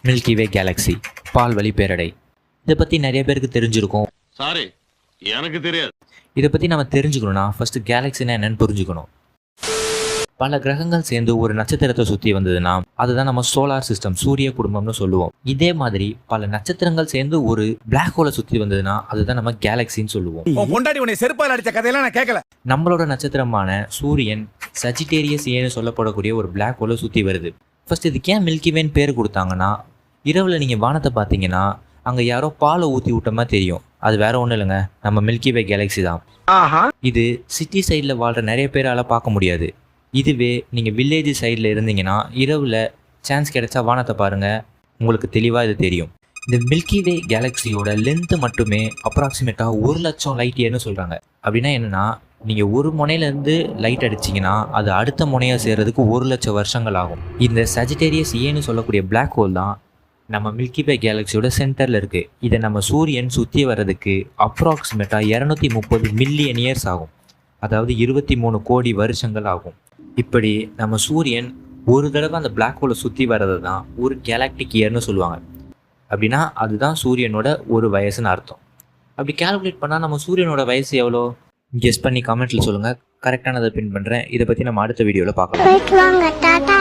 Milky வே Galaxy, பால்வழி பேரடை. இதை பற்றி நிறைய பேருக்கு தெரிஞ்சிருக்கும். சாரி, எனக்கு தெரியாது. இதை பற்றி நம்ம தெரிஞ்சுக்கணும்னா ஃபர்ஸ்ட் கேலக்ஸினா என்னன்னு புரிஞ்சுக்கணும். பல கிரகங்கள் சேர்ந்து ஒரு நட்சத்திரத்தை சுற்றி வந்ததுன்னா அதுதான் நம்ம சோலார் சிஸ்டம், சூரிய குடும்பம்னு சொல்லுவோம். இதே மாதிரி பல நட்சத்திரங்கள் சேர்ந்து ஒரு பிளாக் ஹோலை சுற்றி வந்ததுன்னா அதுதான் நம்ம கேலக்சின்னு சொல்லுவோம். நம்மளோட நட்சத்திரமான சூரியன் சஜிடேரியஸ் ஏன்னு சொல்லப்படக்கூடிய ஒரு பிளாக் ஹோலை சுற்றி வருது. ஃபர்ஸ்ட் இதுக்கு ஏன் மில்கி வேன்னு பேர் கொடுத்தாங்கன்னா, இரவில் நீங்கள் வானத்தை பார்த்தீங்கன்னா அங்கே யாரோ பாலை ஊற்றி விட்ட மாதிரி தெரியும். அது வேற ஒன்றும் இல்லைங்க, நம்ம மில்கி வே கேலக்ஸி தான். இது சிட்டி சைடில் வாழ்கிற நிறைய பேரால் பார்க்க முடியாது. இதுவே நீங்கள் வில்லேஜ் சைடில் இருந்தீங்கன்னா இரவில் சான்ஸ் கிடைச்சா வானத்தை பாருங்கள், உங்களுக்கு தெளிவாக இது தெரியும். இந்த மில்கி வே கேலக்ஸியோட லென்த்து மட்டுமே அப்ராக்சிமேட்டாக 1,00,000 லைட் இயர்னு சொல்கிறாங்க. அப்படின்னா என்னென்னா, நீங்கள் ஒரு முனையிலேருந்து லைட் அடிச்சிங்கன்னா அது அடுத்த முனையை சேர்றதுக்கு 1,00,000 வருஷங்கள் ஆகும். இந்த சஜிடேரியஸ் ஏன்னு சொல்லக்கூடிய பிளாக் ஹோல் தான் நம்ம மில்கி வே கேலக்ஸியோட சென்டரில் இருக்குது. இதை நம்ம சூரியன் சுற்றி வர்றதுக்கு அப்ராக்சிமேட்டாக 230 மில்லியன் இயர்ஸ் ஆகும். அதாவது 23 கோடி வருஷங்கள் ஆகும். இப்படி நம்ம சூரியன் ஒரு தடவை அந்த பிளாக் ஹோலை சுற்றி வர்றது தான் ஒரு கேலக்டிக் இயர்னு சொல்லுவாங்க. அப்படின்னா அதுதான் சூரியனோட ஒரு வயசுன்னு அர்த்தம். அப்படி கால்குலேட் பண்ணால் நம்ம சூரியனோட வயசு எவ்வளோ கெஸ் பண்ணி கமெண்ட்டில் சொல்லுங்கள். கரெக்டானதை பின் பண்ணுறேன். இதை பற்றி நம்ம அடுத்த வீடியோவில் பார்க்கலாம்.